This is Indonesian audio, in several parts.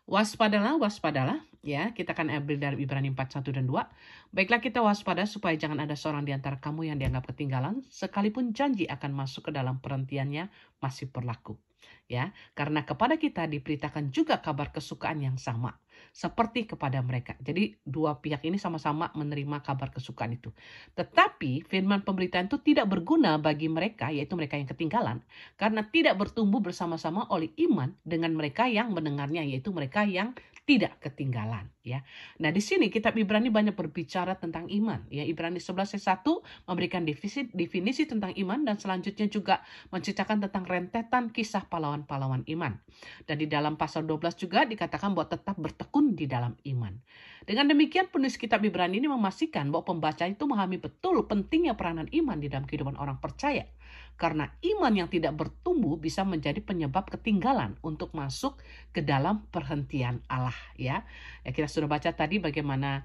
Waspadalah, waspadalah, ya. Kita akan ambil dari Ibrani 4, 1 dan 2. Baiklah kita waspada supaya jangan ada seorang di antara kamu yang dianggap ketinggalan, sekalipun janji akan masuk ke dalam perhentiannya masih berlaku. Ya, karena kepada kita diberitakan juga kabar kesukaan yang sama, seperti kepada mereka. Jadi dua pihak ini sama-sama menerima kabar kesukaan itu. Tetapi firman pemberitaan itu tidak berguna bagi mereka, yaitu mereka yang ketinggalan, karena tidak bertumbuh bersama-sama oleh iman dengan mereka yang mendengarnya, yaitu mereka yang tidak ketinggalan, ya. Nah, di sini kitab Ibrani banyak berbicara tentang iman, ya. Ibrani 11 ayat 1 memberikan definisi tentang iman, dan selanjutnya juga menceritakan tentang rentetan kisah pahlawan-pahlawan iman. Dan di dalam pasal 12 juga dikatakan bahwa tetap bertekun di dalam iman. Dengan demikian penulis kitab Ibrani ini memastikan bahwa pembaca itu memahami betul pentingnya peranan iman di dalam kehidupan orang percaya. Karena iman yang tidak bertumbuh bisa menjadi penyebab ketinggalan untuk masuk ke dalam perhentian Allah, ya. Ya, kita sudah baca tadi bagaimana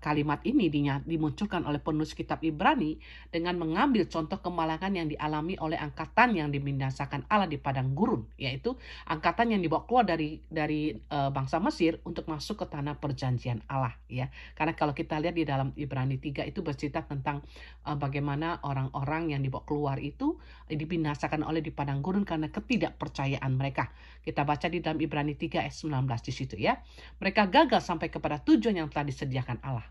kalimat ini dimunculkan oleh penulis kitab Ibrani dengan mengambil contoh kemalangan yang dialami oleh angkatan yang dibinasakan Allah di padang gurun, yaitu angkatan yang dibawa keluar dari bangsa Mesir untuk masuk ke tanah perjanjian Allah, ya. Karena kalau kita lihat di dalam Ibrani 3 itu bercerita tentang bagaimana orang-orang yang dibawa keluar itu dibinasakan oleh di padang gurun karena ketidakpercayaan mereka. Kita baca di dalam Ibrani 3 ayat 19 di situ, ya. Mereka gagal sampai kepada tujuan yang telah disediakan Allah.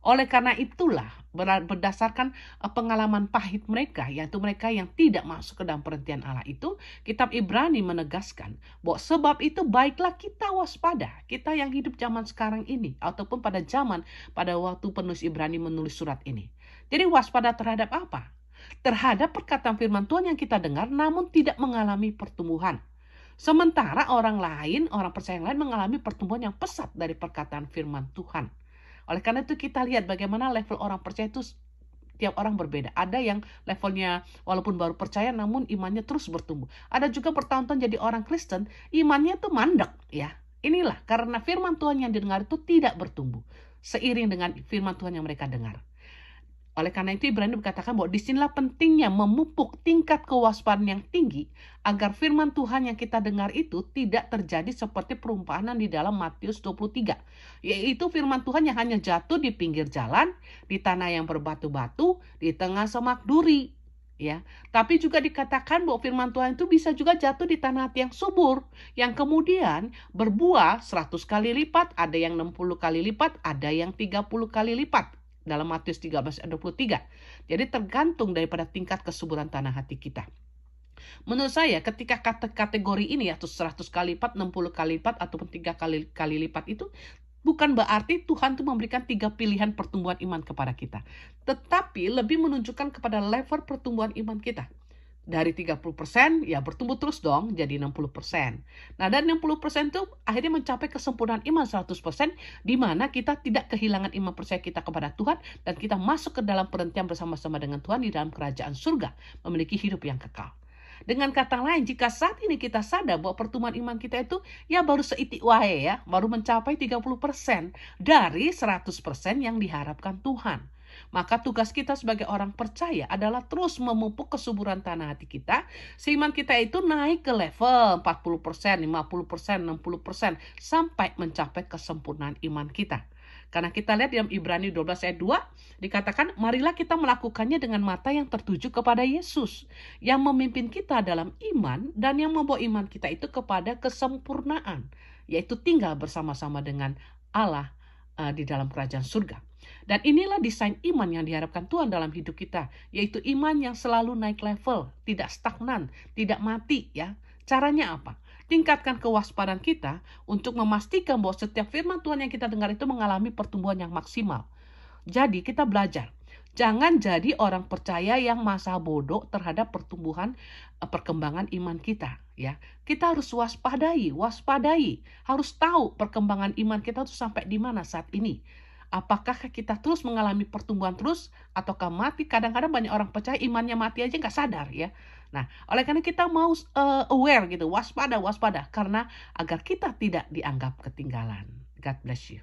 Oleh karena itulah, berdasarkan pengalaman pahit mereka, yaitu mereka yang tidak masuk ke dalam perhentian Allah itu, kitab Ibrani menegaskan bahwa sebab itu baiklah kita waspada, kita yang hidup zaman sekarang ini, ataupun pada waktu penulis Ibrani menulis surat ini. Jadi waspada terhadap apa? Terhadap perkataan firman Tuhan yang kita dengar namun tidak mengalami pertumbuhan. Sementara orang percaya yang lain mengalami pertumbuhan yang pesat dari perkataan firman Tuhan. Oleh karena itu kita lihat bagaimana level orang percaya itu tiap orang berbeda. Ada yang levelnya walaupun baru percaya namun imannya terus bertumbuh. Ada juga bertahun-tahun jadi orang Kristen, imannya tuh mandek, ya. Inilah karena firman Tuhan yang didengar itu tidak bertumbuh seiring dengan firman Tuhan yang mereka dengar. Oleh karena itu Ibrani berkatakan bahwa disinilah pentingnya memupuk tingkat kewaspadaan yang tinggi agar firman Tuhan yang kita dengar itu tidak terjadi seperti perumpamaan di dalam Matius 23. Yaitu firman Tuhan yang hanya jatuh di pinggir jalan, di tanah yang berbatu-batu, di tengah semak duri. Ya, tapi juga dikatakan bahwa firman Tuhan itu bisa juga jatuh di tanah hati yang subur, yang kemudian berbuah 100 kali lipat, ada yang 60 kali lipat, ada yang 30 kali lipat. Dalam Matius 13 ayat 23. Jadi tergantung daripada tingkat kesuburan tanah hati kita. Menurut saya ketika kategori ini yaitu 100 kali lipat, 60 kali lipat, ataupun 3 kali lipat itu bukan berarti Tuhan itu memberikan 3 pilihan pertumbuhan iman kepada kita. Tetapi lebih menunjukkan kepada level pertumbuhan iman kita. Dari 30% ya bertumbuh terus dong jadi 60%. Nah, dan 60% itu akhirnya mencapai kesempurnaan iman 100%, di mana kita tidak kehilangan iman percaya kita kepada Tuhan dan kita masuk ke dalam perhentian bersama-sama dengan Tuhan di dalam kerajaan surga, memiliki hidup yang kekal. Dengan kata lain, jika saat ini kita sadar bahwa pertumbuhan iman kita itu ya baru seitik wae, ya, baru mencapai 30% dari 100% yang diharapkan Tuhan. Maka tugas kita sebagai orang percaya adalah terus memupuk kesuburan tanah hati kita, seiman kita itu naik ke level 40%, 50%, 60%, sampai mencapai kesempurnaan iman kita. Karena kita lihat dalam Ibrani 12 ayat 2, dikatakan, marilah kita melakukannya dengan mata yang tertuju kepada Yesus, yang memimpin kita dalam iman dan yang membawa iman kita itu kepada kesempurnaan, yaitu tinggal bersama-sama dengan Allah di dalam kerajaan surga. Dan inilah desain iman yang diharapkan Tuhan dalam hidup kita, yaitu iman yang selalu naik level, tidak stagnan, tidak mati, ya. Caranya apa? Tingkatkan kewaspadaan kita untuk memastikan bahwa setiap firman Tuhan yang kita dengar itu mengalami pertumbuhan yang maksimal. Jadi kita belajar. Jangan jadi orang percaya yang masa bodoh terhadap perkembangan iman kita, ya. Kita harus waspadai, harus tahu perkembangan iman kita itu sampai di mana saat ini. Apakah kita terus mengalami pertumbuhan terus ataukah mati? Kadang-kadang banyak orang percaya imannya mati aja nggak sadar, ya. Nah, oleh karena kita mau aware gitu, waspada karena agar kita tidak dianggap ketinggalan. God bless you.